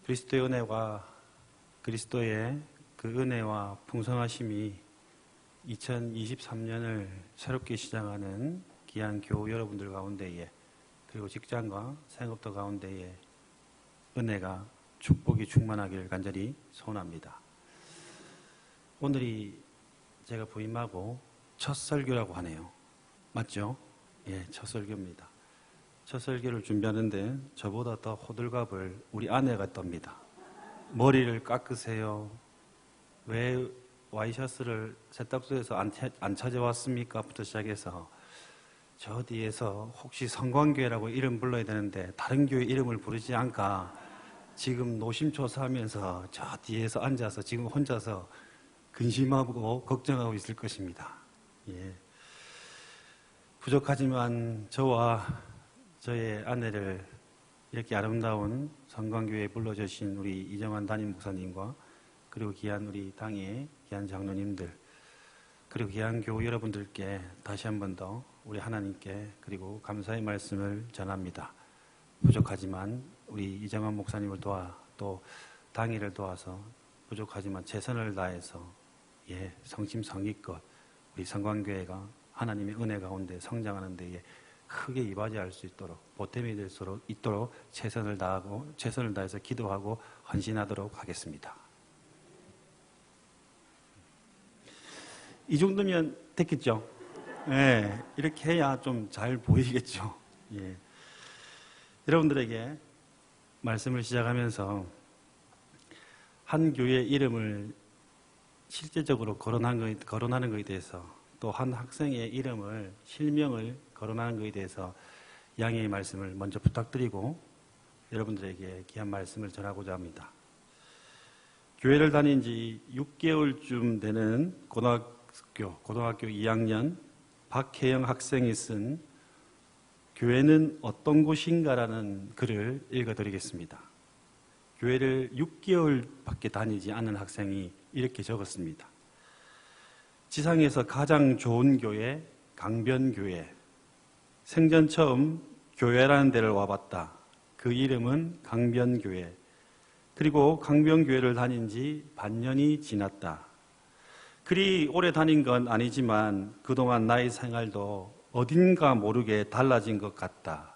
그리스도의 은혜와 그리스도의 그 은혜와 풍성하심이 2023년을 새롭게 시작하는 귀한 교우 여러분들 가운데에, 그리고 직장과 생업도 가운데에 은혜가 축복이 충만하기를 간절히 소원합니다. 오늘이 제가 부임하고 첫 설교라고 하네요. 맞죠? 예, 첫 설교입니다. 첫 설교를 준비하는데 저보다 더 호들갑을 우리 아내가 떱니다. 머리를 깎으세요. 왜 와이셔츠를 세탁소에서 안 찾아왔습니까? 부터 시작해서 저 뒤에서 혹시 성광교회라고 이름 불러야 되는데 다른 교회 이름을 부르지 않까 지금 노심초사하면서 저 뒤에서 앉아서 지금 혼자서 근심하고 걱정하고 있을 것입니다. 예. 부족하지만 저와 저의 아내를 이렇게 아름다운 성광교회에 불러주신 우리 이정환 담임 목사님과 그리고 귀한 우리 당의 귀한 장로님들, 그리고 귀한 교우 여러분들께 다시 한 번 더 우리 하나님께 그리고 감사의 말씀을 전합니다. 부족하지만 우리 이정환 목사님을 도와 또 당의를 도와서 부족하지만 최선을 다해서 성심성의껏 우리 성광교회가 하나님의 은혜 가운데 성장하는 데에 크게 이바지할 수 있도록, 보탬이 될 수 있도록 최선을 다해서 기도하고 헌신하도록 하겠습니다. 이 정도면 됐겠죠? 예, 이렇게 해야 좀 잘 보이겠죠? 예. 여러분들에게 말씀을 시작하면서 한 교회의 이름을 실제적으로 거론하는 것에 대해서, 또 한 학생의 이름을, 실명을 거론하는 것에 대해서 양해의 말씀을 먼저 부탁드리고 여러분들에게 귀한 말씀을 전하고자 합니다. 교회를 다닌 지 6개월쯤 되는 고등학교 2학년 박혜영 학생이 쓴 교회는 어떤 곳인가라는 글을 읽어드리겠습니다. 교회를 6개월밖에 다니지 않은 학생이 이렇게 적었습니다. 지상에서 가장 좋은 교회, 강변교회. 생전 처음 교회라는 데를 와봤다. 그 이름은 강변교회. 그리고 강변교회를 다닌 지 반년이 지났다. 그리 오래 다닌 건 아니지만 그동안 나의 생활도 어딘가 모르게 달라진 것 같다.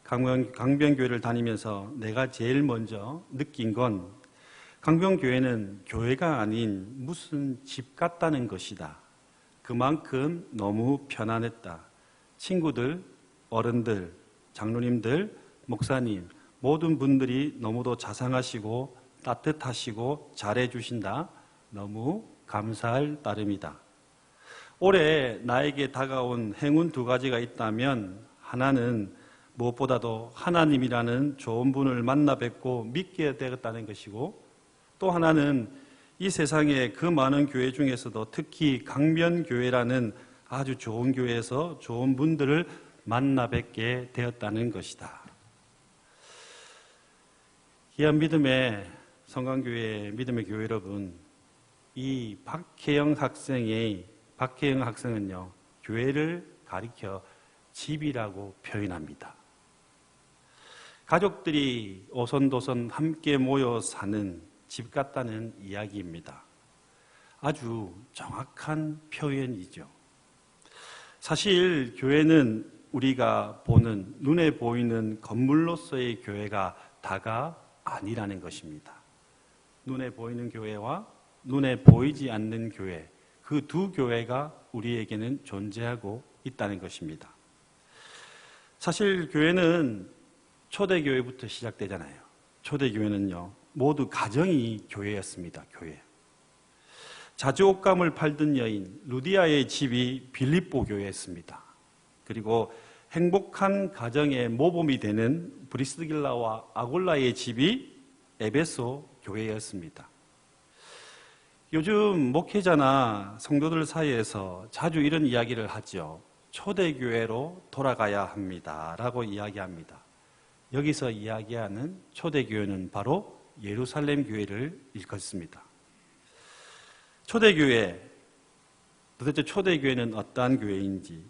강변교회를 다니면서 내가 제일 먼저 느낀 건 강변교회는 교회가 아닌 무슨 집 같다는 것이다. 그만큼 너무 편안했다. 친구들, 어른들, 장로님들, 목사님, 모든 분들이 너무도 자상하시고 따뜻하시고 잘해주신다. 너무 감사할 따름이다. 올해 나에게 다가온 행운 2가지가 있다면, 하나는 무엇보다도 하나님이라는 좋은 분을 만나 뵙고 믿게 되었다는 것이고, 또 하나는 이 세상의 그 많은 교회 중에서도 특히 강변교회라는 아주 좋은 교회에서 좋은 분들을 만나 뵙게 되었다는 것이다. 귀한 믿음의 성광교회, 믿음의 교회 여러분, 이 박혜영 학생은요, 교회를 가리켜 집이라고 표현합니다. 가족들이 오손도손 함께 모여 사는 집 같다는 이야기입니다. 아주 정확한 표현이죠. 사실 교회는 우리가 보는, 눈에 보이는 건물로서의 교회가 다가 아니라는 것입니다. 눈에 보이는 교회와 눈에 보이지 않는 교회, 그 두 교회가 우리에게는 존재하고 있다는 것입니다. 사실 교회는 초대교회부터 시작되잖아요. 초대교회는요, 모두 가정이 교회였습니다. 교회. 자주 옷감을 팔던 여인 루디아의 집이 빌립보 교회였습니다. 그리고 행복한 가정의 모범이 되는 브리스길라와 아골라의 집이 에베소 교회였습니다. 요즘 목회자나 성도들 사이에서 자주 이런 이야기를 하죠. 초대교회로 돌아가야 합니다. 라고 이야기합니다. 여기서 이야기하는 초대교회는 바로 예루살렘 교회를 일컫습니다. 초대교회, 도대체 초대교회는 어떠한 교회인지,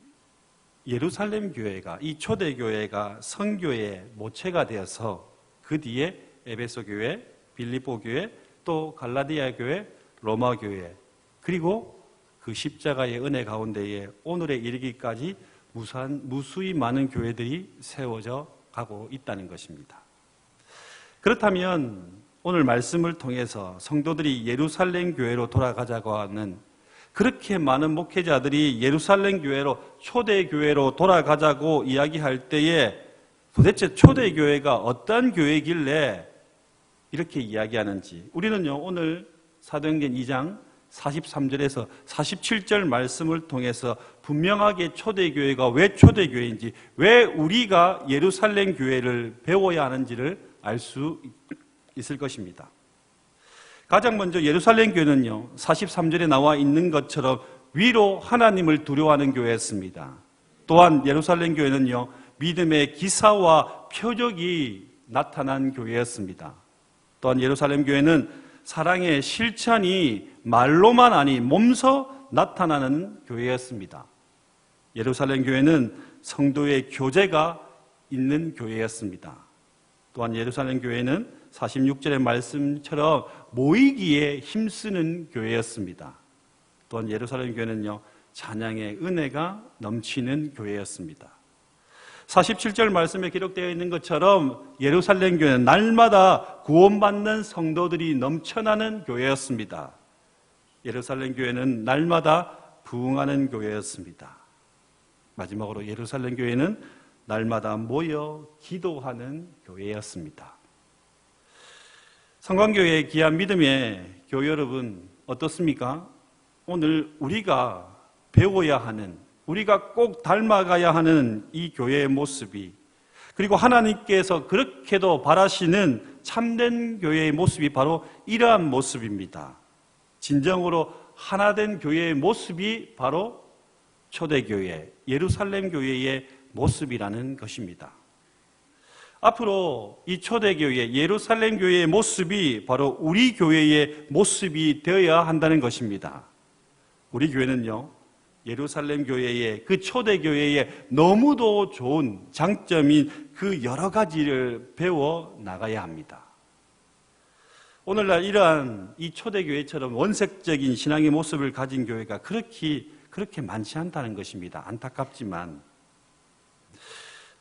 예루살렘 교회가, 이 초대교회가 성교의 모체가 되어서 그 뒤에 에베소 교회, 빌립보 교회, 또 갈라디아 교회, 로마 교회, 그리고 그 십자가의 은혜 가운데에 오늘에 이르기까지 무수히 많은 교회들이 세워져 가고 있다는 것입니다. 그렇다면 오늘 말씀을 통해서 성도들이 예루살렘 교회로 돌아가자고 하는, 그렇게 많은 목회자들이 예루살렘 교회로, 초대 교회로 돌아가자고 이야기할 때에 도대체 초대 교회가 어떤 교회이길래 이렇게 이야기하는지, 우리는요 오늘 사도행전 2장 43절에서 47절 말씀을 통해서 분명하게 초대교회가 왜 초대교회인지, 왜 우리가 예루살렘 교회를 배워야 하는지를 알 수 있을 것입니다. 가장 먼저 예루살렘 교회는요 43절에 나와 있는 것처럼 위로 하나님을 두려워하는 교회였습니다. 또한 예루살렘 교회는요 믿음의 기사와 표적이 나타난 교회였습니다. 또한 예루살렘 교회는 사랑의 실천이 말로만 아니 몸소 나타나는 교회였습니다. 예루살렘 교회는 성도의 교제가 있는 교회였습니다. 또한 예루살렘 교회는 46절의 말씀처럼 모이기에 힘쓰는 교회였습니다. 또한 예루살렘 교회는요 찬양의 은혜가 넘치는 교회였습니다. 47절 말씀에 기록되어 있는 것처럼 예루살렘 교회는 날마다 구원받는 성도들이 넘쳐나는 교회였습니다. 예루살렘 교회는 날마다 부흥하는 교회였습니다. 마지막으로 예루살렘 교회는 날마다 모여 기도하는 교회였습니다. 성광교회의 귀한 믿음의 교회 여러분, 어떻습니까? 오늘 우리가 배워야 하는, 우리가 꼭 닮아가야 하는 이 교회의 모습이, 그리고 하나님께서 그렇게도 바라시는 참된 교회의 모습이 바로 이러한 모습입니다. 진정으로 하나된 교회의 모습이 바로 초대교회, 예루살렘 교회의 모습이라는 것입니다. 앞으로 이 초대교회, 예루살렘 교회의 모습이 바로 우리 교회의 모습이 되어야 한다는 것입니다. 우리 교회는요 예루살렘 교회의, 그 초대교회의 너무도 좋은 장점인 그 여러 가지를 배워 나가야 합니다. 오늘날 이러한 이 초대교회처럼 원색적인 신앙의 모습을 가진 교회가 그렇게 많지 않다는 것입니다. 안타깝지만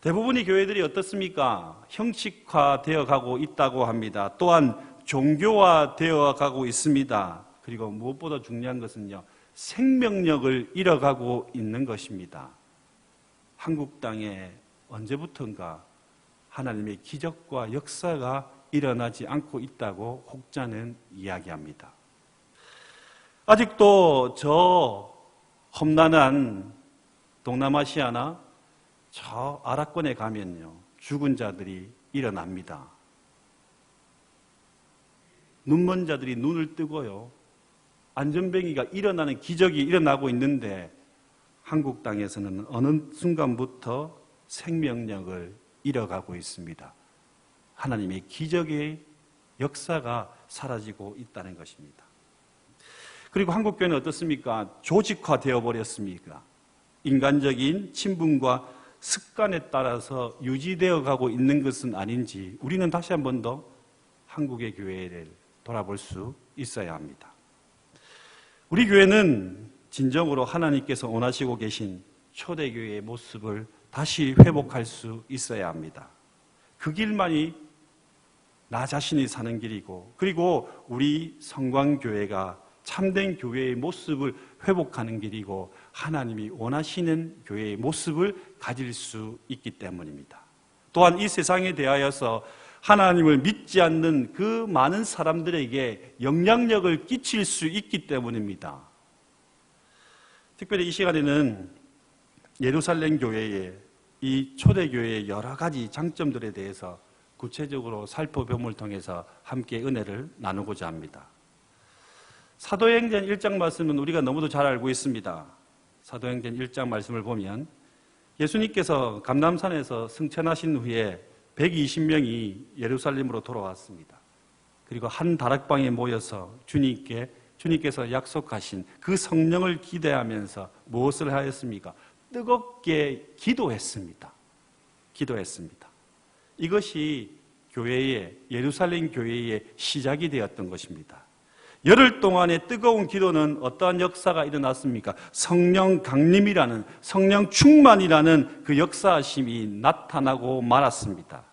대부분의 교회들이 어떻습니까? 형식화되어 가고 있다고 합니다. 또한 종교화되어 가고 있습니다. 그리고 무엇보다 중요한 것은요 생명력을 잃어가고 있는 것입니다. 한국 땅에 언제부턴가 하나님의 기적과 역사가 일어나지 않고 있다고 혹자는 이야기합니다. 아직도 저 험난한 동남아시아나 저 아랍권에 가면요 죽은 자들이 일어납니다. 눈먼 자들이 눈을 뜨고요 안전뱅이가 일어나는 기적이 일어나고 있는데, 한국 땅에서는 어느 순간부터 생명력을 잃어가고 있습니다. 하나님의 기적의 역사가 사라지고 있다는 것입니다. 그리고 한국교회는 어떻습니까? 조직화되어 버렸습니까? 인간적인 친분과 습관에 따라서 유지되어 가고 있는 것은 아닌지, 우리는 다시 한 번 더 한국의 교회를 돌아볼 수 있어야 합니다. 우리 교회는 진정으로 하나님께서 원하시고 계신 초대교회의 모습을 다시 회복할 수 있어야 합니다. 그 길만이 나 자신이 사는 길이고, 그리고 우리 성광교회가 참된 교회의 모습을 회복하는 길이고, 하나님이 원하시는 교회의 모습을 가질 수 있기 때문입니다. 또한 이 세상에 대하여서 하나님을 믿지 않는 그 많은 사람들에게 영향력을 끼칠 수 있기 때문입니다. 특별히 이 시간에는 예루살렘 교회의, 이 초대교회의 여러 가지 장점들에 대해서 구체적으로 살펴봄을 통해서 함께 은혜를 나누고자 합니다. 사도행전 1장 말씀은 우리가 너무도 잘 알고 있습니다. 사도행전 1장 말씀을 보면 예수님께서 감람산에서 승천하신 후에 120명이 예루살렘으로 돌아왔습니다. 그리고 한 다락방에 모여서 주님께서 약속하신 그 성령을 기대하면서 무엇을 하였습니까? 뜨겁게 기도했습니다. 이것이 교회의, 예루살렘 교회의 시작이 되었던 것입니다. 열흘 동안의 뜨거운 기도는 어떠한 역사가 일어났습니까? 성령 강림이라는, 성령 충만이라는 그 역사하심이 나타나고 말았습니다.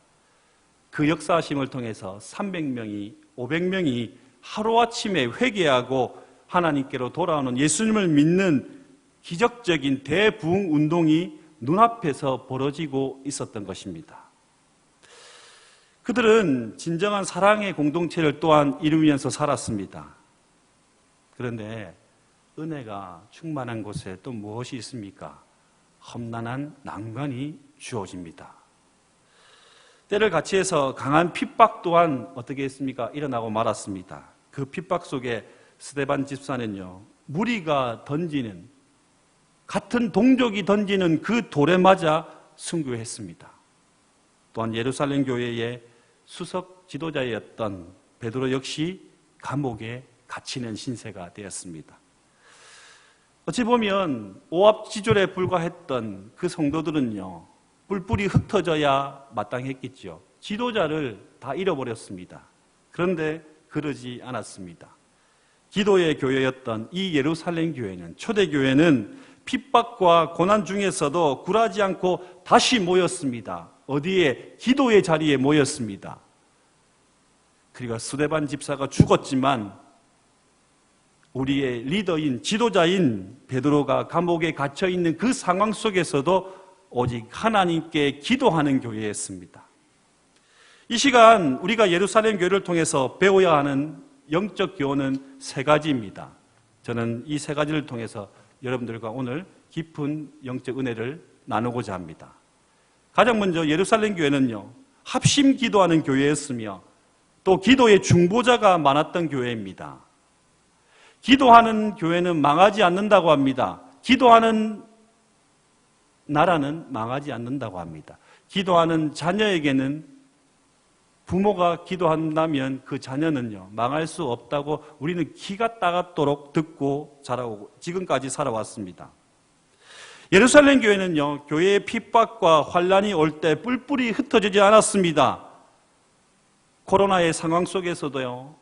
그 역사하심을 통해서 300명이, 500명이 하루아침에 회개하고 하나님께로 돌아오는 예수님을 믿는 기적적인 대부흥 운동이 눈앞에서 벌어지고 있었던 것입니다. 그들은 진정한 사랑의 공동체를 또한 이루면서 살았습니다. 그런데 은혜가 충만한 곳에 또 무엇이 있습니까? 험난한 난관이 주어집니다. 때를 같이 해서 강한 핍박 또한 어떻게 했습니까? 일어나고 말았습니다. 그 핍박 속에 스데반 집사는요, 무리가 던지는, 같은 동족이 던지는 그 돌에 맞아 순교했습니다. 또한 예루살렘 교회의 수석 지도자였던 베드로 역시 감옥에 갇히는 신세가 되었습니다. 어찌 보면 오합지졸에 불과했던 그 성도들은요, 뿔뿔이 흩어져야 마땅했겠죠. 지도자를 다 잃어버렸습니다. 그런데 그러지 않았습니다. 기도의 교회였던 이 예루살렘 교회는, 초대교회는 핍박과 고난 중에서도 굴하지 않고 다시 모였습니다. 어디에? 기도의 자리에 모였습니다. 그리고 스데반 집사가 죽었지만 우리의 리더인, 지도자인 베드로가 감옥에 갇혀있는 그 상황 속에서도 오직 하나님께 기도하는 교회였습니다. 이 시간 우리가 예루살렘 교회를 통해서 배워야 하는 영적 교훈은 세 가지입니다. 저는 이 세 가지를 통해서 여러분들과 오늘 깊은 영적 은혜를 나누고자 합니다. 가장 먼저 예루살렘 교회는요, 합심 기도하는 교회였으며 또 기도의 중보자가 많았던 교회입니다. 기도하는 교회는 망하지 않는다고 합니다. 기도하는 나라는 망하지 않는다고 합니다. 기도하는 자녀에게는, 부모가 기도한다면 그 자녀는요, 망할 수 없다고 우리는 기가 따갑도록 듣고 자라오고 지금까지 살아왔습니다. 예루살렘 교회는요, 교회의 핍박과 환란이 올 때 뿔뿔이 흩어지지 않았습니다. 코로나의 상황 속에서도요,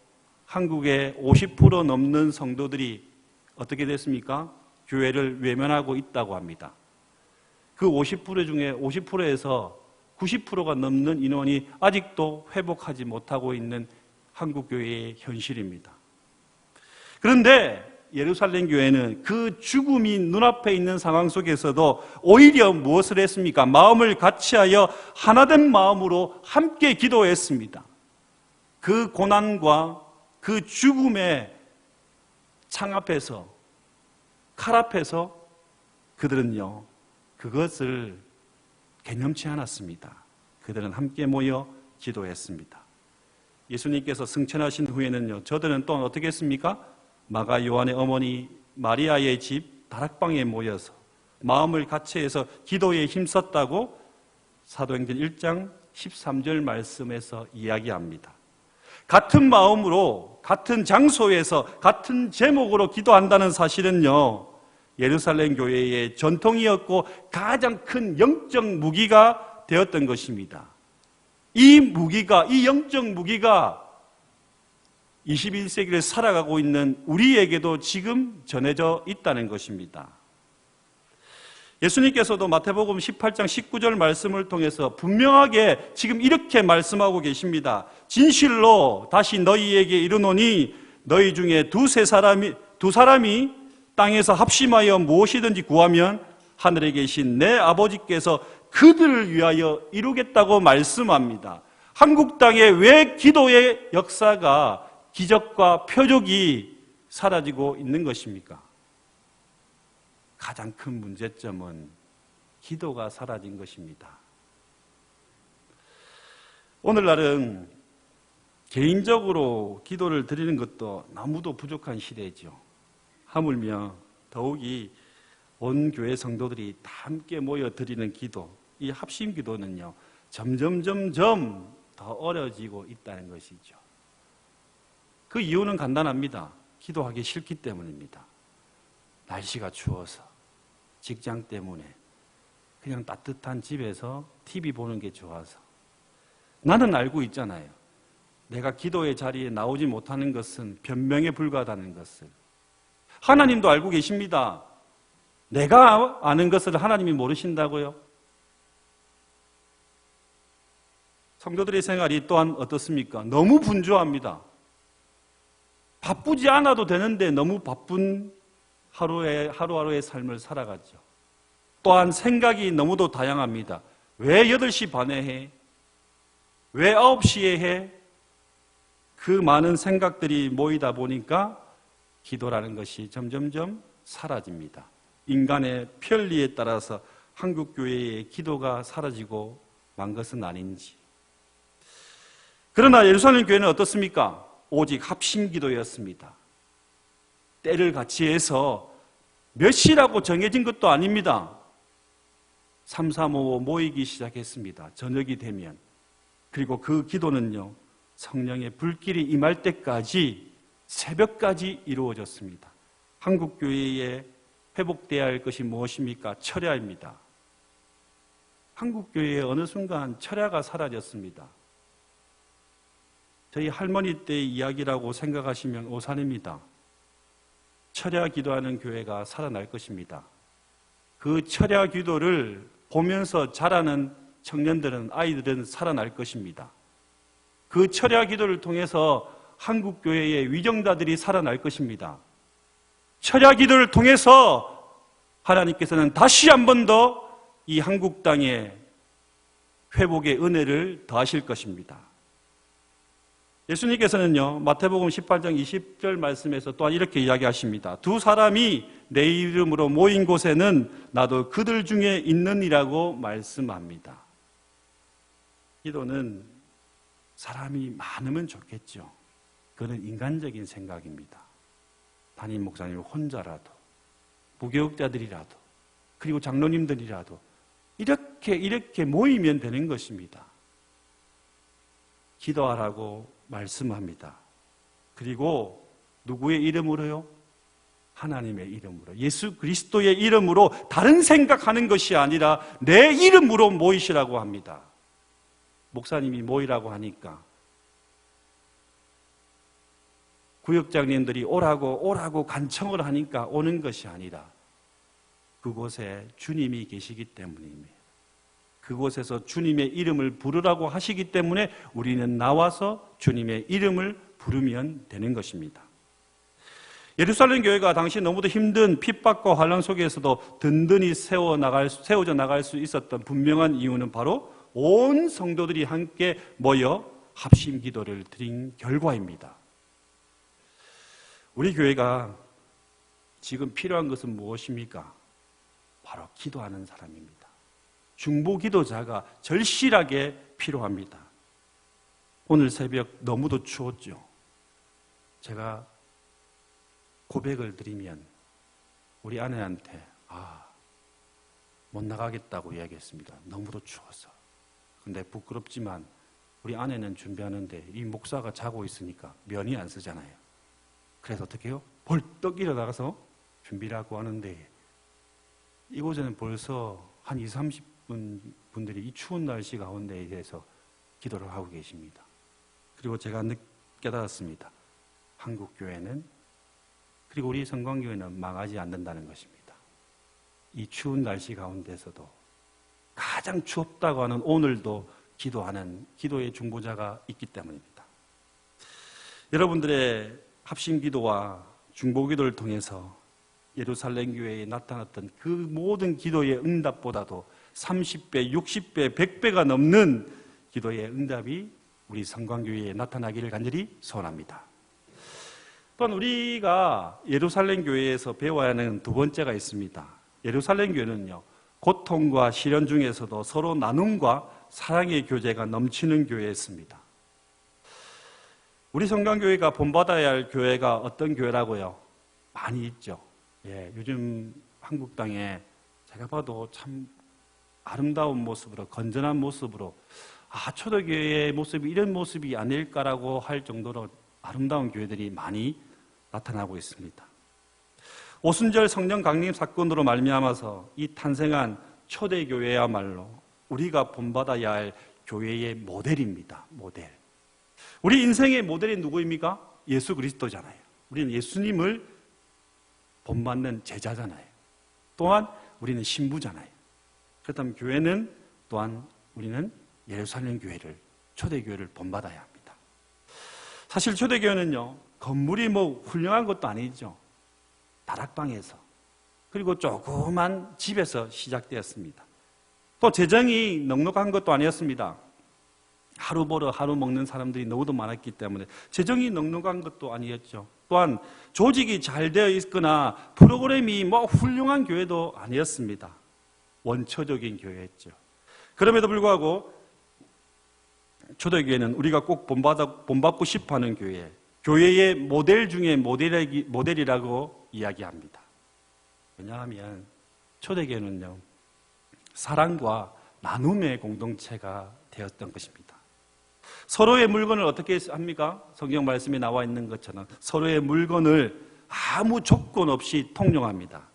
한국의 50% 넘는 성도들이 어떻게 됐습니까? 교회를 외면하고 있다고 합니다. 그 50% 중에 50%에서 90%가 넘는 인원이 아직도 회복하지 못하고 있는 한국 교회의 현실입니다. 그런데 예루살렘 교회는 그 죽음이 눈앞에 있는 상황 속에서도 오히려 무엇을 했습니까? 마음을 같이하여 하나된 마음으로 함께 기도했습니다. 그 고난과 그 죽음의 창 앞에서, 칼 앞에서 그들은요, 그것을 개념치 않았습니다. 그들은 함께 모여 기도했습니다. 예수님께서 승천하신 후에는요, 저들은 또 어떻게 했습니까? 마가 요한의 어머니 마리아의 집 다락방에 모여서 마음을 같이해서 기도에 힘썼다고 사도행전 1장 13절 말씀에서 이야기합니다. 같은 마음으로, 같은 장소에서, 같은 제목으로 기도한다는 사실은요, 예루살렘 교회의 전통이었고 가장 큰 영적 무기가 되었던 것입니다. 이 무기가, 이 영적 무기가 21세기를 살아가고 있는 우리에게도 지금 전해져 있다는 것입니다. 예수님께서도 마태복음 18장 19절 말씀을 통해서 분명하게 지금 이렇게 말씀하고 계십니다. 진실로 다시 너희에게 이르노니 너희 중에 두 사람이 땅에서 합심하여 무엇이든지 구하면 하늘에 계신 내 아버지께서 그들을 위하여 이루겠다고 말씀합니다. 한국 땅에 왜 기도의 역사가, 기적과 표적이 사라지고 있는 것입니까? 가장 큰 문제점은 기도가 사라진 것입니다. 오늘날은 개인적으로 기도를 드리는 것도 너무도 부족한 시대죠. 하물며 더욱이 온 교회 성도들이 다 함께 모여 드리는 기도, 이 합심 기도는요, 점점 더 어려지고 있다는 것이죠. 그 이유는 간단합니다. 기도하기 싫기 때문입니다. 날씨가 추워서, 직장 때문에, 그냥 따뜻한 집에서 TV 보는 게 좋아서, 나는 알고 있잖아요. 내가 기도의 자리에 나오지 못하는 것은 변명에 불과하다는 것을. 하나님도 알고 계십니다. 내가 아는 것을 하나님이 모르신다고요? 성도들의 생활이 또한 어떻습니까? 너무 분주합니다. 바쁘지 않아도 되는데 너무 바쁜 하루하루의 삶을 살아가죠. 또한 생각이 너무도 다양합니다. 왜 8시 반에 해? 왜 9시에 해? 그 많은 생각들이 모이다 보니까 기도라는 것이 점점점 사라집니다. 인간의 편리에 따라서 한국교회의 기도가 사라지고 만 것은 아닌지. 그러나 예루살렘 교회는 어떻습니까? 오직 합심기도였습니다. 때를 같이 해서 몇 시라고 정해진 것도 아닙니다. 3, 4, 5 모이기 시작했습니다. 저녁이 되면. 그리고 그 기도는요, 성령의 불길이 임할 때까지 새벽까지 이루어졌습니다. 한국교회에 회복되어야 할 것이 무엇입니까? 철야입니다. 한국교회에 어느 순간 철야가 사라졌습니다. 저희 할머니 때의 이야기라고 생각하시면 오산입니다. 철야 기도하는 교회가 살아날 것입니다. 그 철야 기도를 보면서 자라는 청년들은, 아이들은 살아날 것입니다. 그 철야 기도를 통해서 한국교회의 위정자들이 살아날 것입니다. 철야 기도를 통해서 하나님께서는 다시 한 번 더 이 한국 땅에 회복의 은혜를 더하실 것입니다. 예수님께서는요, 마태복음 18장 20절 말씀에서 또한 이렇게 이야기하십니다. 두 사람이 내 이름으로 모인 곳에는 나도 그들 중에 있느니라고 말씀합니다. 기도는 사람이 많으면 좋겠죠. 그건 인간적인 생각입니다. 담임 목사님 혼자라도, 무교육자들이라도, 그리고 장로님들이라도 이렇게 모이면 되는 것입니다. 기도하라고 말씀합니다. 그리고 누구의 이름으로요? 하나님의 이름으로, 예수 그리스도의 이름으로 다른 생각하는 것이 아니라 내 이름으로 모이시라고 합니다. 목사님이 모이라고 하니까 구역장님들이 오라고 간청을 하니까 오는 것이 아니라 그곳에 주님이 계시기 때문입니다. 그곳에서 주님의 이름을 부르라고 하시기 때문에 우리는 나와서 주님의 이름을 부르면 되는 것입니다. 예루살렘 교회가 당시 너무도 힘든 핍박과 환난 속에서도 든든히 세워져 나갈 수 있었던 분명한 이유는 바로 온 성도들이 함께 모여 합심 기도를 드린 결과입니다. 우리 교회가 지금 필요한 것은 무엇입니까? 바로 기도하는 사람입니다. 중보 기도자가 절실하게 필요합니다. 오늘 새벽 너무도 추웠죠. 제가 고백을 드리면 우리 아내한테 못 나가겠다고 이야기했습니다. 너무도 추워서. 근데 부끄럽지만 우리 아내는 준비하는데 이 목사가 자고 있으니까 면이 안 쓰잖아요. 그래서 어떻게 해요? 벌떡 일어나가서 준비를 하고 하는데 이곳에는 벌써 한 20, 30분 분들이 이 추운 날씨 가운데에 대해서 기도를 하고 계십니다. 그리고 제가 깨달았습니다. 한국 교회는, 그리고 우리 성광교회는 망하지 않는다는 것입니다. 이 추운 날씨 가운데서도 가장 추웠다고 하는 오늘도 기도하는 기도의 중보자가 있기 때문입니다. 여러분들의 합심 기도와 중보 기도를 통해서 예루살렘 교회에 나타났던 그 모든 기도의 응답보다도 30배, 60배, 100배가 넘는 기도의 응답이 우리 성광교회에 나타나기를 간절히 소원합니다. 또한 우리가 예루살렘 교회에서 배워야 하는 두 번째가 있습니다. 예루살렘 교회는요, 고통과 시련 중에서도 서로 나눔과 사랑의 교제가 넘치는 교회였습니다. 우리 성광교회가 본받아야 할 교회가 어떤 교회라고요? 많이 있죠. 요즘 한국 땅에 제가 봐도 참 아름다운 모습으로, 건전한 모습으로, 초대교회의 모습이 이런 모습이 아닐까라고 할 정도로 아름다운 교회들이 많이 나타나고 있습니다. 오순절 성령 강림 사건으로 말미암아서 이 탄생한 초대교회야말로 우리가 본받아야 할 교회의 모델입니다. 모델. 우리 인생의 모델이 누구입니까? 예수 그리스도잖아요. 우리는 예수님을 본받는 제자잖아요. 또한 우리는 신부잖아요. 그렇다면 교회는 또한 우리는 예루살렘 교회를, 초대교회를 본받아야 합니다. 사실 초대교회는요, 건물이 뭐 훌륭한 것도 아니죠. 다락방에서, 그리고 조그만 집에서 시작되었습니다. 또 재정이 넉넉한 것도 아니었습니다. 하루 벌어 하루 먹는 사람들이 너무도 많았기 때문에 재정이 넉넉한 것도 아니었죠. 또한 조직이 잘 되어 있거나 프로그램이 뭐 훌륭한 교회도 아니었습니다. 원초적인 교회였죠. 그럼에도 불구하고 초대교회는 우리가 꼭 본받고 싶어하는 교회, 교회의 모델 중에 모델이라고 이야기합니다. 왜냐하면 초대교회는요, 사랑과 나눔의 공동체가 되었던 것입니다. 서로의 물건을 어떻게 합니까? 성경 말씀에 나와 있는 것처럼 서로의 물건을 아무 조건 없이 통용합니다.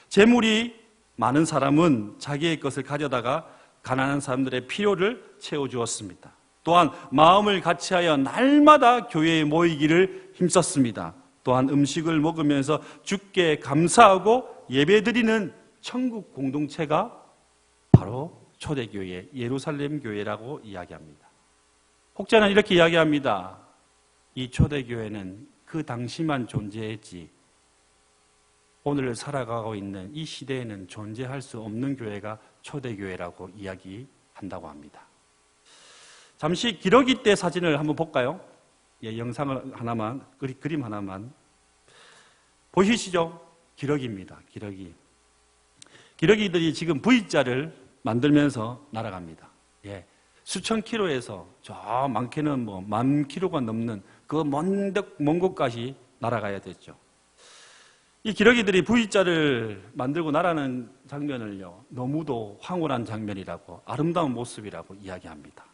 재물이 많은 사람은 자기의 것을 가져다가 가난한 사람들의 필요를 채워주었습니다. 또한 마음을 같이하여 날마다 교회에 모이기를 힘썼습니다. 또한 음식을 먹으면서 주께 감사하고 예배드리는 천국 공동체가 바로 초대교회, 예루살렘 교회라고 이야기합니다. 혹자는 이렇게 이야기합니다. 이 초대교회는 그 당시만 존재했지 오늘 살아가고 있는 이 시대에는 존재할 수 없는 교회가 초대교회라고 이야기한다고 합니다. 잠시 기러기 때 사진을 한번 볼까요? 예, 영상을 하나만, 그림 하나만. 보이시죠? 기러기입니다. 기러기. 기러기들이 지금 V자를 만들면서 날아갑니다. 예. 수천 킬로에서 저 많게는 뭐 10,000킬로가 넘는 그 먼 곳까지 날아가야 됐죠. 이 기러기들이 V자를 만들고 날아가는 장면을요, 너무도 황홀한 장면이라고, 아름다운 모습이라고 이야기합니다.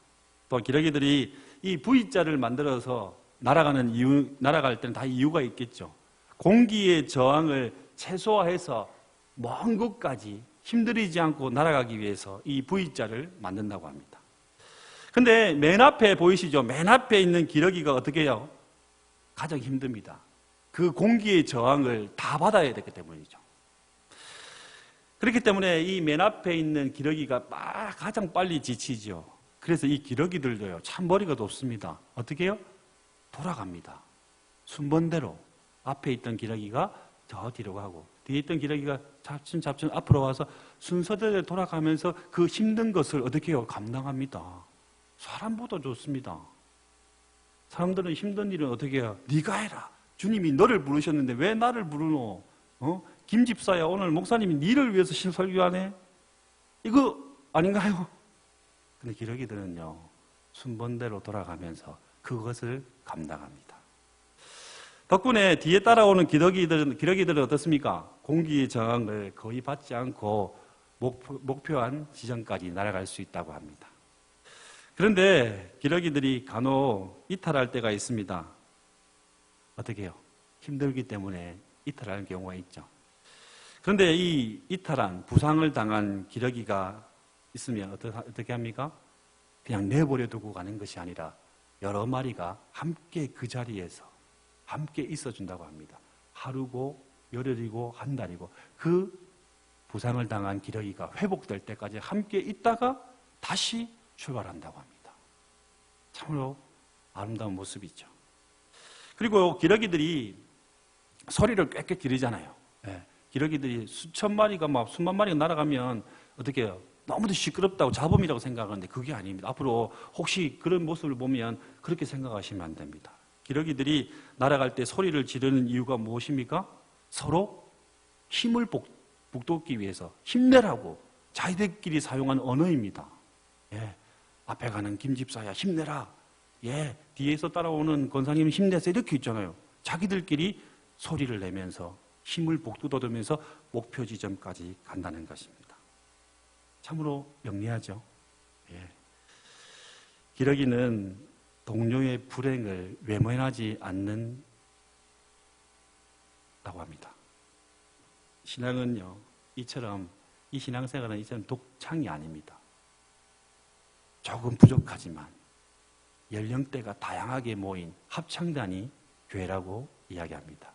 또 기러기들이 이 V자를 만들어서 날아갈 때는 다 이유가 있겠죠. 공기의 저항을 최소화해서 먼 곳까지 힘들이지 않고 날아가기 위해서 이 V자를 만든다고 합니다. 근데 맨 앞에 보이시죠? 맨 앞에 있는 기러기가 어떻게 해요? 가장 힘듭니다. 그 공기의 저항을 다 받아야 되기 때문이죠. 그렇기 때문에 이 맨 앞에 있는 기러기가 가장 빨리 지치죠. 그래서 이 기러기들도요, 참 머리가 높습니다. 어떻게 해요? 돌아갑니다. 순번대로 앞에 있던 기러기가 저 뒤로 가고 뒤에 있던 기러기가 차츰 앞으로 와서 순서대로 돌아가면서 그 힘든 것을 어떻게 해요? 감당합니다. 사람보다 좋습니다. 사람들은 힘든 일은 어떻게 해요? 네가 해라. 주님이 너를 부르셨는데 왜 나를 부르노? 김 집사야, 오늘 목사님이 니를 위해서 설교하네? 이거 아닌가요? 근데 기러기들은요, 순번대로 돌아가면서 그것을 감당합니다. 덕분에 뒤에 따라오는 기러기들은 어떻습니까? 공기의 저항을 거의 받지 않고 목표한 지점까지 날아갈 수 있다고 합니다. 그런데 기러기들이 간혹 이탈할 때가 있습니다. 어떻게 해요? 힘들기 때문에 이탈하는 경우가 있죠. 그런데 이 이탈한, 부상을 당한 기러기가 있으면 어떻게 합니까? 그냥 내버려 두고 가는 것이 아니라 여러 마리가 함께 그 자리에서 함께 있어준다고 합니다. 하루고 열흘이고 한 달이고 그 부상을 당한 기러기가 회복될 때까지 함께 있다가 다시 출발한다고 합니다. 참으로 아름다운 모습이죠. 그리고 기러기들이 소리를 꽥꽥 지르잖아요. 네. 기러기들이 수천 마리가 막 수만 마리가 날아가면 어떻게 해요? 너무도 시끄럽다고 잡음이라고 생각하는데 그게 아닙니다. 앞으로 혹시 그런 모습을 보면 그렇게 생각하시면 안 됩니다. 기러기들이 날아갈 때 소리를 지르는 이유가 무엇입니까? 서로 힘을 북돋기 위해서 힘내라고 자기들끼리 사용한 언어입니다. 예, 앞에 가는 김집사야 힘내라. 예, 뒤에서 따라오는 권사님 힘내서 이렇게 있잖아요. 자기들끼리 소리를 내면서 힘을 북돋으면서 목표 지점까지 간다는 것입니다. 참으로 영리하죠. 예. 기러기는 동료의 불행을 외면하지 않는다고 합니다. 신앙은요, 이 신앙생활은 이처럼 독창이 아닙니다. 조금 부족하지만 연령대가 다양하게 모인 합창단이 교회라고 이야기합니다.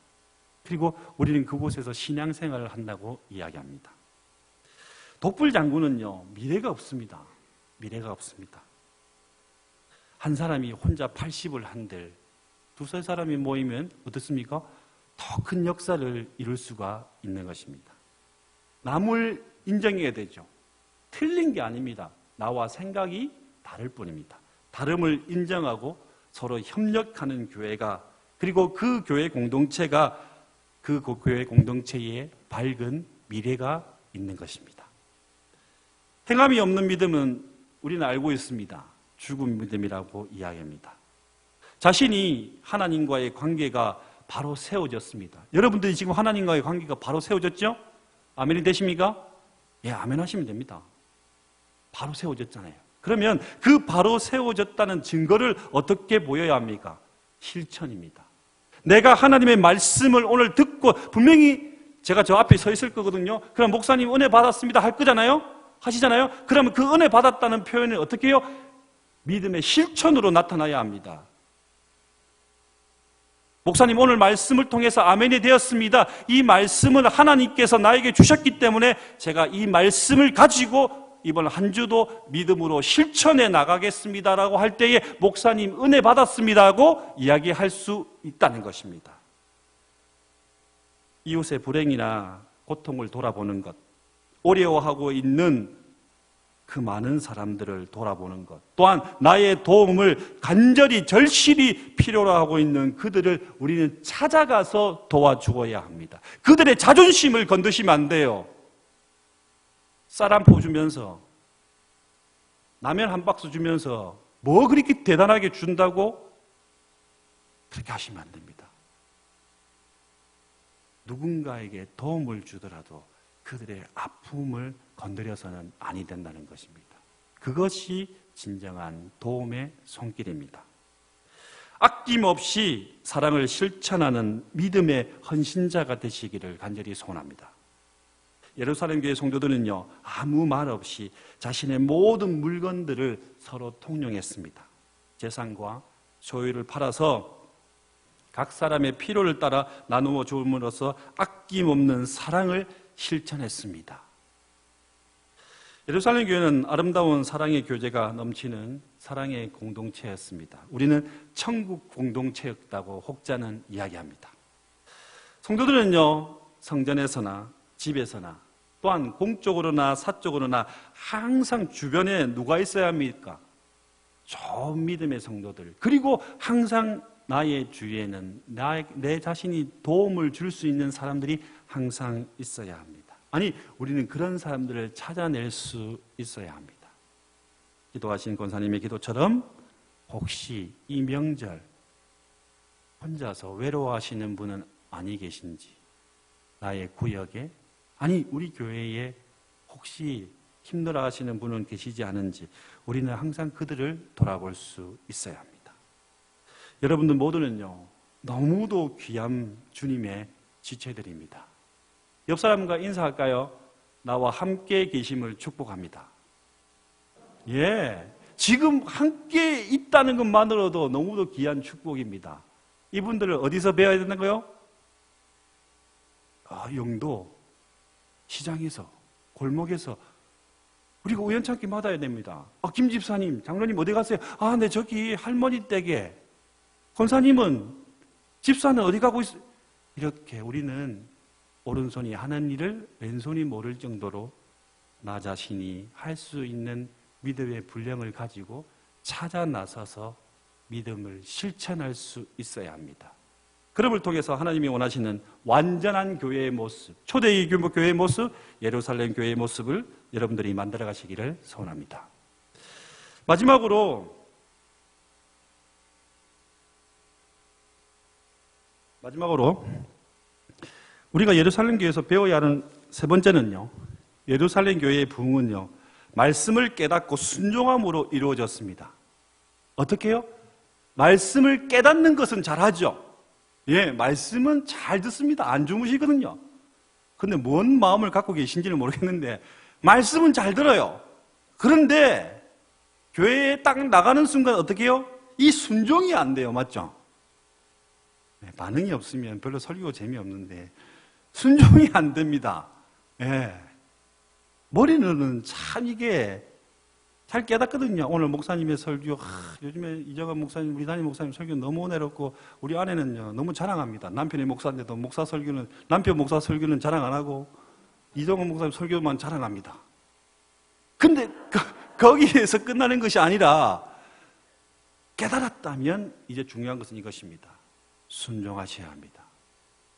그리고 우리는 그곳에서 신앙생활을 한다고 이야기합니다. 독불 장군은요, 미래가 없습니다. 미래가 없습니다. 한 사람이 혼자 80을 한들 두세 사람이 모이면 어떻습니까? 더 큰 역사를 이룰 수가 있는 것입니다. 남을 인정해야 되죠. 틀린 게 아닙니다. 나와 생각이 다를 뿐입니다. 다름을 인정하고 서로 협력하는 교회가, 그리고 그 교회 공동체가 그 교회 공동체에 밝은 미래가 있는 것입니다. 행함이 없는 믿음은 우리는 알고 있습니다. 죽은 믿음이라고 이야기합니다. 자신이 하나님과의 관계가 바로 세워졌습니다. 여러분들이 지금 하나님과의 관계가 바로 세워졌죠? 아멘이 되십니까? 예, 아멘 하시면 됩니다. 바로 세워졌잖아요. 그러면 그 바로 세워졌다는 증거를 어떻게 보여야 합니까? 실천입니다. 내가 하나님의 말씀을 오늘 듣고, 분명히 제가 저 앞에 서 있을 거거든요. 그럼 목사님 은혜 받았습니다 할 거잖아요? 하시잖아요? 그러면 그 은혜 받았다는 표현을 어떻게 해요? 믿음의 실천으로 나타나야 합니다. 목사님 오늘 말씀을 통해서 아멘이 되었습니다. 이 말씀을 하나님께서 나에게 주셨기 때문에 제가 이 말씀을 가지고 이번 한 주도 믿음으로 실천해 나가겠습니다라고 할 때에 목사님 은혜 받았습니다고 이야기할 수 있다는 것입니다. 이웃의 불행이나 고통을 돌아보는 것, 어려워하고 있는 그 많은 사람들을 돌아보는 것, 또한 나의 도움을 간절히 절실히 필요로 하고 있는 그들을 우리는 찾아가서 도와주어야 합니다. 그들의 자존심을 건드시면 안 돼요. 쌀 한 포 주면서, 라면 한 박스 주면서 뭐 그렇게 대단하게 준다고 그렇게 하시면 안 됩니다. 누군가에게 도움을 주더라도 그들의 아픔을 건드려서는 아니 된다는 것입니다. 그것이 진정한 도움의 손길입니다. 아낌없이 사랑을 실천하는 믿음의 헌신자가 되시기를 간절히 소원합니다. 예루살렘 교회 성도들은요, 아무 말 없이 자신의 모든 물건들을 서로 통용했습니다. 재산과 소유를 팔아서 각 사람의 필요를 따라 나누어 줌으로써 아낌없는 사랑을 실천했습니다. 예루살렘 교회는 아름다운 사랑의 교제가 넘치는 사랑의 공동체였습니다. 우리는 천국 공동체였다고 혹자는 이야기합니다. 성도들은요, 성전에서나 집에서나 또한 공적으로나 사적으로나 항상 주변에 누가 있어야 합니까? 좋은 믿음의 성도들, 그리고 항상 나의 주위에는 내 자신이 도움을 줄 수 있는 사람들이 항상 있어야 합니다. 아니, 우리는 그런 사람들을 찾아낼 수 있어야 합니다. 기도하신 권사님의 기도처럼 혹시 이 명절 혼자서 외로워하시는 분은 아니 계신지, 나의 구역에, 아니 우리 교회에 혹시 힘들어하시는 분은 계시지 않은지 우리는 항상 그들을 돌아볼 수 있어야 합니다. 여러분들 모두는요, 너무도 귀한 주님의 지체들입니다. 옆 사람과 인사할까요? 나와 함께 계심을 축복합니다. 예, 지금 함께 있다는 것만으로도 너무도 귀한 축복입니다. 이분들을 어디서 배워야 되는 거요? 영도, 시장에서, 골목에서, 우리가 우연찮게 받아야 됩니다. 김 집사님, 장로님 어디 갔어요? 네, 저기 할머니 댁에. 권사님은, 집사는 어디 가고 있어요? 이렇게 우리는 오른손이 하는 일을 왼손이 모를 정도로 나 자신이 할 수 있는 믿음의 분량을 가지고 찾아 나서서 믿음을 실천할 수 있어야 합니다. 그럼을 통해서 하나님이 원하시는 완전한 교회의 모습, 초대의 규모 교회의 모습, 예루살렘 교회의 모습을 여러분들이 만들어 가시기를 소원합니다. 마지막으로 우리가 예루살렘 교회에서 배워야 하는 세 번째는요, 예루살렘 교회의 부흥은요, 말씀을 깨닫고 순종함으로 이루어졌습니다. 어떻게 해요? 말씀을 깨닫는 것은 잘하죠. 예, 말씀은 잘 듣습니다. 안 주무시거든요. 근데 뭔 마음을 갖고 계신지는 모르겠는데 말씀은 잘 들어요. 그런데 교회에 딱 나가는 순간 어떻게 해요? 이 순종이 안 돼요. 맞죠? 네, 반응이 없으면 별로 설교 재미없는데 순종이 안 됩니다. 네. 머리는 참 이게 잘 깨닫거든요. 오늘 목사님의 설교, 요즘에 이정환 목사님, 우리 담임 목사님 설교 너무 은혜롭고 우리 아내는요 너무 자랑합니다. 남편이 목사인데도 남편 목사 설교는 자랑 안 하고 이정환 목사님 설교만 자랑합니다. 근데 거기에서 끝나는 것이 아니라 깨달았다면 이제 중요한 것은 이것입니다. 순종하셔야 합니다.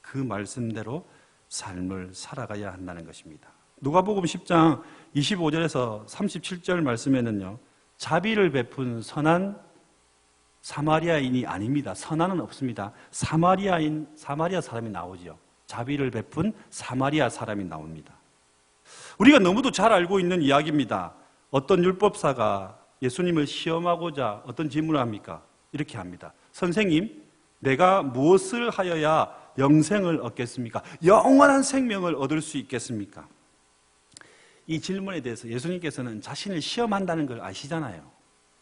그 말씀대로 삶을 살아가야 한다는 것입니다. 누가복음 10장 25절에서 37절 말씀에는요, 자비를 베푼 선한 사마리아인이 아닙니다. 선한은 없습니다. 사마리아 사람이 나오죠. 자비를 베푼 사마리아 사람이 나옵니다. 우리가 너무도 잘 알고 있는 이야기입니다. 어떤 율법사가 예수님을 시험하고자 어떤 질문을 합니까? 이렇게 합니다. 선생님, 내가 무엇을 하여야 영생을 얻겠습니까? 영원한 생명을 얻을 수 있겠습니까? 이 질문에 대해서 예수님께서는 자신을 시험한다는 걸 아시잖아요.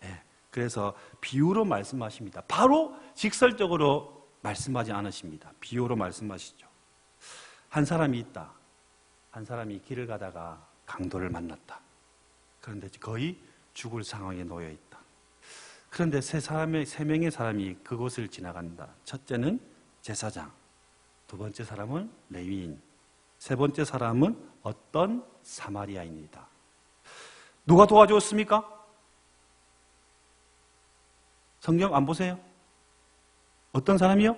네. 그래서 비유로 말씀하십니다. 바로 직설적으로 말씀하지 않으십니다. 비유로 말씀하시죠. 한 사람이 있다. 한 사람이 길을 가다가 강도를 만났다. 그런데 거의 죽을 상황에 놓여 있다. 그런데 세 명의 사람이 그곳을 지나간다. 첫째는 제사장, 두 번째 사람은 레위인, 세 번째 사람은 어떤 사마리아인이다. 누가 도와주었습니까? 성경 안 보세요? 어떤 사람이요?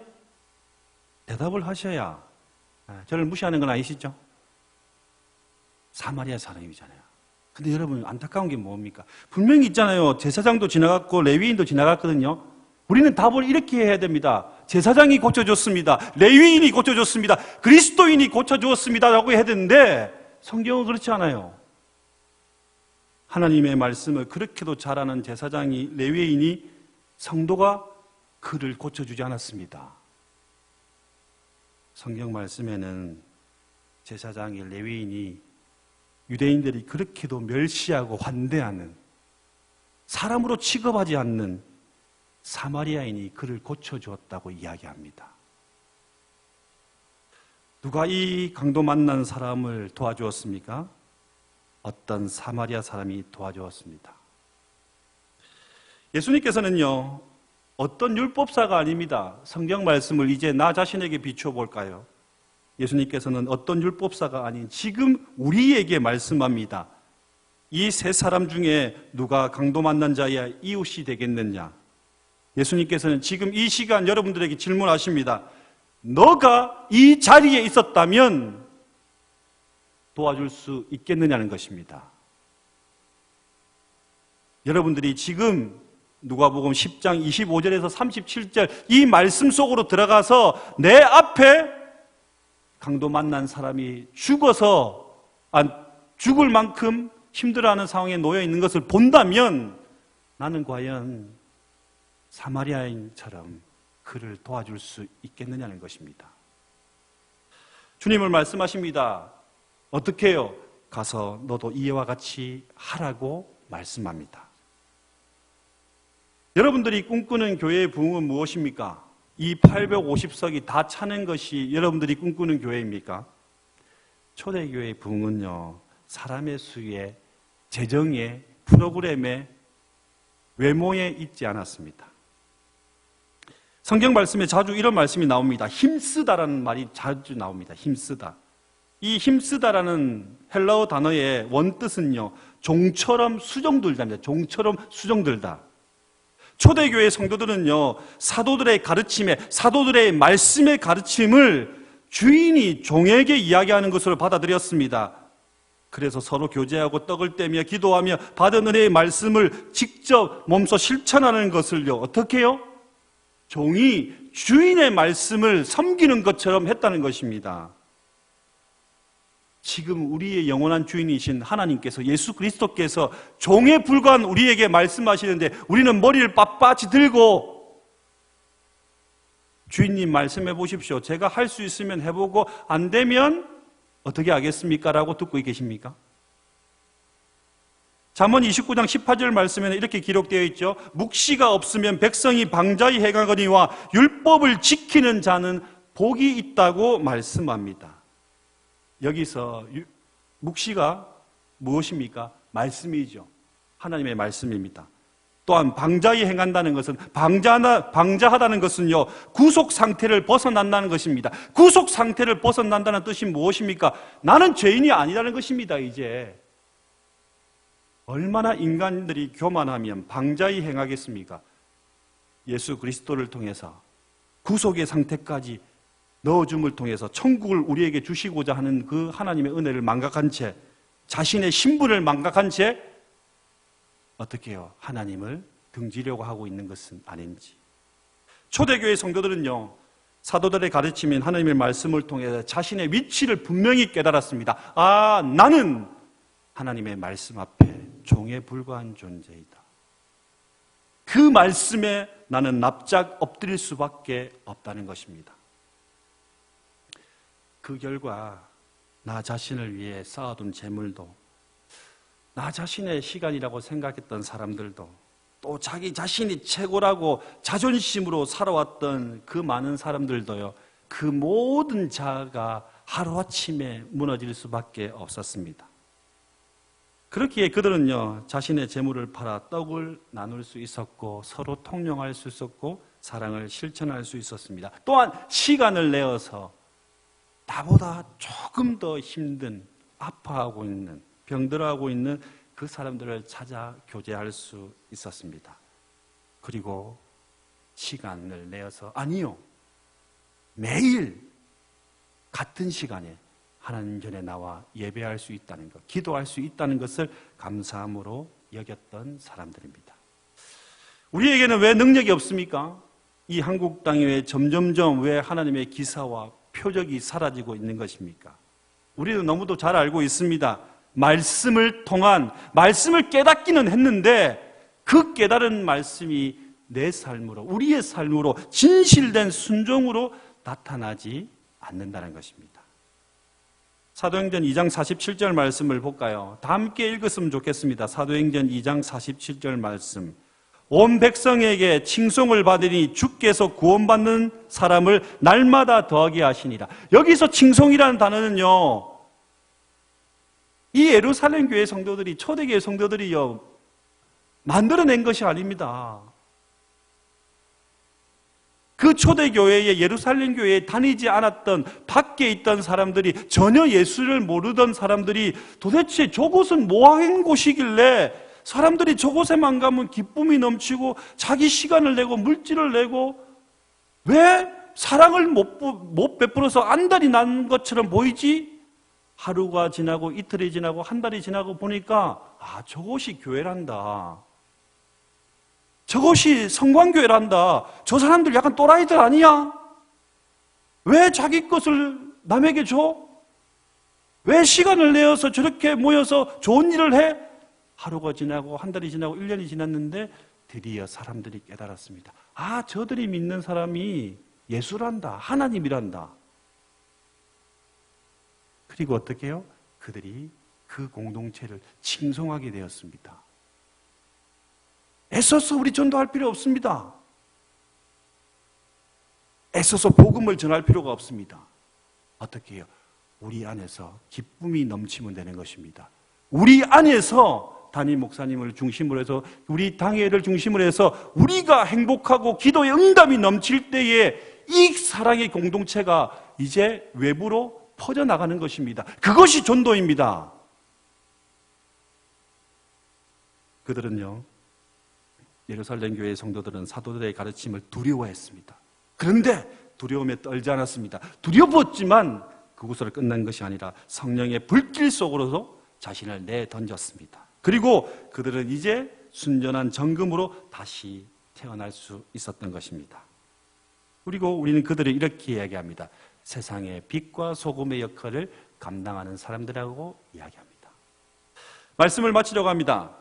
대답을 하셔야. 저를 무시하는 건 아니시죠? 사마리아 사람이잖아요. 근데 여러분 안타까운 게 뭡니까? 분명히 있잖아요. 제사장도 지나갔고 레위인도 지나갔거든요. 우리는 답을 이렇게 해야 됩니다. 제사장이 고쳐줬습니다. 레위인이 고쳐줬습니다. 그리스도인이 고쳐주었습니다. 라고 해야 되는데 성경은 그렇지 않아요. 하나님의 말씀을 그렇게도 잘하는 제사장이, 레위인이, 성도가 그를 고쳐주지 않았습니다. 성경 말씀에는 제사장이, 레위인이 유대인들이 그렇게도 멸시하고 환대하는, 사람으로 취급하지 않는 사마리아인이 그를 고쳐주었다고 이야기합니다. 누가 이 강도 만난 사람을 도와주었습니까? 어떤 사마리아 사람이 도와주었습니다. 예수님께서는요, 어떤 율법사가 아닙니다. 성경 말씀을 이제 나 자신에게 비추어 볼까요? 예수님께서는 어떤 율법사가 아닌 지금 우리에게 말씀합니다. 이 세 사람 중에 누가 강도 만난 자의 이웃이 되겠느냐? 예수님께서는 지금 이 시간 여러분들에게 질문하십니다. 너가 이 자리에 있었다면 도와줄 수 있겠느냐는 것입니다. 여러분들이 지금 누가복음 10장 25절에서 37절 이 말씀 속으로 들어가서 내 앞에 강도 만난 사람이 죽을 만큼 힘들어하는 상황에 놓여 있는 것을 본다면 나는 과연 사마리아인처럼 그를 도와줄 수 있겠느냐는 것입니다. 주님을 말씀하십니다. 어떻게 해요? 가서 너도 이와 같이 하라고 말씀합니다. 여러분들이 꿈꾸는 교회의 부흥은 무엇입니까? 이 850석이 다 차는 것이 여러분들이 꿈꾸는 교회입니까? 초대교회의 부흥은요, 사람의 수에, 재정에, 프로그램에, 외모에 있지 않았습니다. 성경 말씀에 자주 이런 말씀이 나옵니다. 힘쓰다라는 말이 자주 나옵니다. 힘쓰다. 이 힘쓰다라는 헬라어 단어의 원뜻은요, 종처럼 수종들다입니다. 종처럼 수종들다. 초대교회 성도들은요, 사도들의 가르침에, 사도들의 말씀의 가르침을 주인이 종에게 이야기하는 것으로 받아들였습니다. 그래서 서로 교제하고 떡을 떼며 기도하며 받은 은혜의 말씀을 직접 몸소 실천하는 것을요, 어떻게 해요? 종이 주인의 말씀을 섬기는 것처럼 했다는 것입니다. 지금 우리의 영원한 주인이신 하나님께서, 예수 그리스도께서 종에 불과한 우리에게 말씀하시는데 우리는 머리를 빳빳이 들고 주인님 말씀해 보십시오. 제가 할 수 있으면 해보고 안 되면 어떻게 하겠습니까? 라고 듣고 계십니까? 잠언 29장 18절 말씀에는 이렇게 기록되어 있죠. 묵시가 없으면 백성이 방자히 행하거니와 율법을 지키는 자는 복이 있다고 말씀합니다. 여기서 묵시가 무엇입니까? 말씀이죠. 하나님의 말씀입니다. 또한 방자히 행한다는 것은 방자하다는 것은요, 구속 상태를 벗어난다는 것입니다. 구속 상태를 벗어난다는 뜻이 무엇입니까? 나는 죄인이 아니라는 것입니다. 이제 얼마나 인간들이 교만하면 방자히 행하겠습니까? 예수 그리스도를 통해서 구속의 상태까지 넣어줌을 통해서 천국을 우리에게 주시고자 하는 그 하나님의 은혜를 망각한 채, 자신의 신분을 망각한 채 어떻게 해요? 하나님을 등지려고 하고 있는 것은 아닌지. 초대교회 성도들은요, 사도들의 가르침인 하나님의 말씀을 통해 자신의 위치를 분명히 깨달았습니다. 아, 나는 하나님의 말씀 앞에 종에 불과한 존재이다. 그 말씀에 나는 납작 엎드릴 수밖에 없다는 것입니다. 그 결과 나 자신을 위해 쌓아둔 재물도, 나 자신의 시간이라고 생각했던 사람들도, 또 자기 자신이 최고라고 자존심으로 살아왔던 그 많은 사람들도요, 그 모든 자아가 하루아침에 무너질 수밖에 없었습니다. 그렇기에 그들은요, 자신의 재물을 팔아 떡을 나눌 수 있었고, 서로 통용할 수 있었고, 사랑을 실천할 수 있었습니다. 또한 시간을 내어서 나보다 조금 더 힘든, 아파하고 있는, 병들어하고 있는 그 사람들을 찾아 교제할 수 있었습니다. 그리고 시간을 내어서, 아니요, 매일 같은 시간에 하나님 전에 나와 예배할 수 있다는 것, 기도할 수 있다는 것을 감사함으로 여겼던 사람들입니다. 우리에게는 왜 능력이 없습니까? 이 한국 땅에 왜 점점점 왜 하나님의 기사와 표적이 사라지고 있는 것입니까? 우리도 너무도 잘 알고 있습니다. 말씀을 통한, 말씀을 깨닫기는 했는데 그 깨달은 말씀이 내 삶으로, 우리의 삶으로 진실된 순종으로 나타나지 않는다는 것입니다. 사도행전 2장 47절 말씀을 볼까요? 다 함께 읽었으면 좋겠습니다. 사도행전 2장 47절 말씀. 온 백성에게 칭송을 받으니 주께서 구원받는 사람을 날마다 더하게 하시니라. 여기서 칭송이라는 단어는요, 이 예루살렘 교회 성도들이, 초대교회 성도들이요, 만들어낸 것이 아닙니다. 그 초대교회에, 예루살렘 교회에 다니지 않았던 밖에 있던 사람들이, 전혀 예수를 모르던 사람들이 도대체 저곳은 뭐 하는 곳이길래 사람들이 저곳에만 가면 기쁨이 넘치고 자기 시간을 내고 물질을 내고 왜 사랑을 못 베풀어서 안달이 난 것처럼 보이지? 하루가 지나고 이틀이 지나고 한 달이 지나고 보니까, 아, 저곳이 교회란다. 저것이 성광교회란다. 저 사람들 약간 또라이들 아니야? 왜 자기 것을 남에게 줘? 왜 시간을 내어서 저렇게 모여서 좋은 일을 해? 하루가 지나고 한 달이 지나고 1년이 지났는데 드디어 사람들이 깨달았습니다. 아, 저들이 믿는 사람이 예수란다. 하나님이란다. 그리고 어떻게 해요? 그들이 그 공동체를 칭송하게 되었습니다. 애써서 우리 전도할 필요 없습니다. 애써서 복음을 전할 필요가 없습니다. 어떻게 해요? 우리 안에서 기쁨이 넘치면 되는 것입니다. 우리 안에서 담임 목사님을 중심으로 해서, 우리 당회를 중심으로 해서 우리가 행복하고 기도의 응답이 넘칠 때에 이 사랑의 공동체가 이제 외부로 퍼져나가는 것입니다. 그것이 전도입니다. 그들은요, 예루살렘 교회의 성도들은 사도들의 가르침을 두려워했습니다. 그런데 두려움에 떨지 않았습니다. 두려웠지만 그곳으로 끝난 것이 아니라 성령의 불길 속으로도 자신을 내던졌습니다. 그리고 그들은 이제 순전한 정금으로 다시 태어날 수 있었던 것입니다. 그리고 우리는 그들을 이렇게 이야기합니다. 세상의 빛과 소금의 역할을 감당하는 사람들이라고 이야기합니다. 말씀을 마치려고 합니다.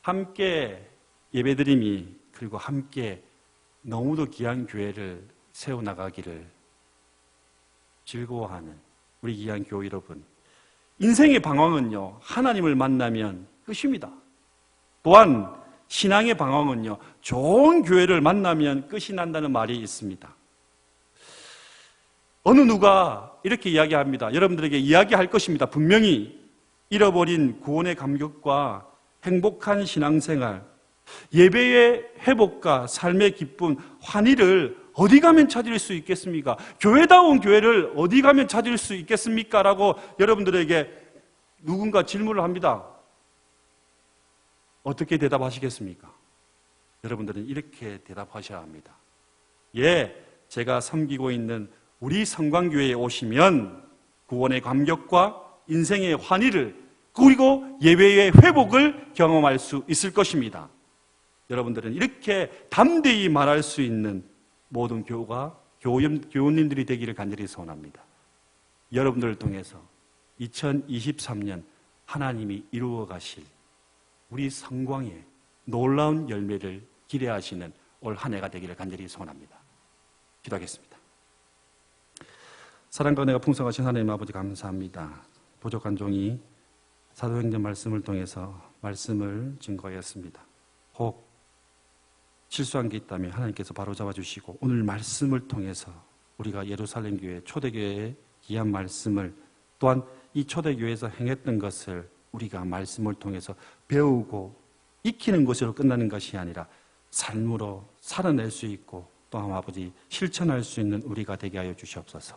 함께 예배드림이, 그리고 함께 너무도 귀한 교회를 세워나가기를 즐거워하는 우리 귀한 교회 여러분, 인생의 방황은요, 하나님을 만나면 끝입니다. 또한 신앙의 방황은요, 좋은 교회를 만나면 끝이 난다는 말이 있습니다. 어느 누가 이렇게 이야기합니다. 여러분들에게 이야기할 것입니다. 분명히 잃어버린 구원의 감격과 행복한 신앙생활, 예배의 회복과 삶의 기쁨, 환희를 어디 가면 찾을 수 있겠습니까? 교회다운 교회를 어디 가면 찾을 수 있겠습니까? 라고 여러분들에게 누군가 질문을 합니다. 어떻게 대답하시겠습니까? 여러분들은 이렇게 대답하셔야 합니다. 예, 제가 섬기고 있는 우리 성광교회에 오시면 구원의 감격과 인생의 환희를 그리고 예배의 회복을 경험할 수 있을 것입니다. 여러분들은 이렇게 담대히 말할 수 있는 모든 교우님들이 되기를 간절히 소원합니다. 여러분들을 통해서 2023년 하나님이 이루어 가실 우리 성광의 놀라운 열매를 기대하시는 올 한 해가 되기를 간절히 소원합니다. 기도하겠습니다. 사랑과 은혜가 풍성하신 하나님 아버지 감사합니다. 부족한 종이 사도행전 말씀을 통해서 말씀을 증거하였습니다. 혹 실수한 게 있다면 하나님께서 바로잡아 주시고 오늘 말씀을 통해서 우리가 예루살렘 교회 초대교회의 귀한 말씀을 또한 이 초대교회에서 행했던 것을 우리가 말씀을 통해서 배우고 익히는 것으로 끝나는 것이 아니라 삶으로 살아낼 수 있고 또한 아버지 실천할 수 있는 우리가 되게 하여 주시옵소서.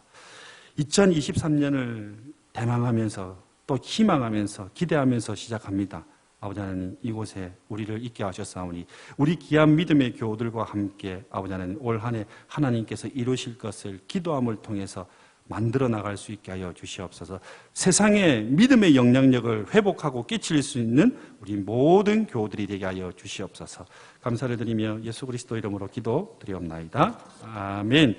2023년을 대망하면서 또 희망하면서 기대하면서 시작합니다. 아버지 하나님 이곳에 우리를 있게 하셨사오니 우리 귀한 믿음의 교우들과 함께 아버지 하나님 올 한 해 하나님께서 이루실 것을 기도함을 통해서 만들어 나갈 수 있게 하여 주시옵소서. 세상의 믿음의 영향력을 회복하고 끼칠 수 있는 우리 모든 교우들이 되게 하여 주시옵소서. 감사를 드리며 예수 그리스도 이름으로 기도드리옵나이다. 아멘.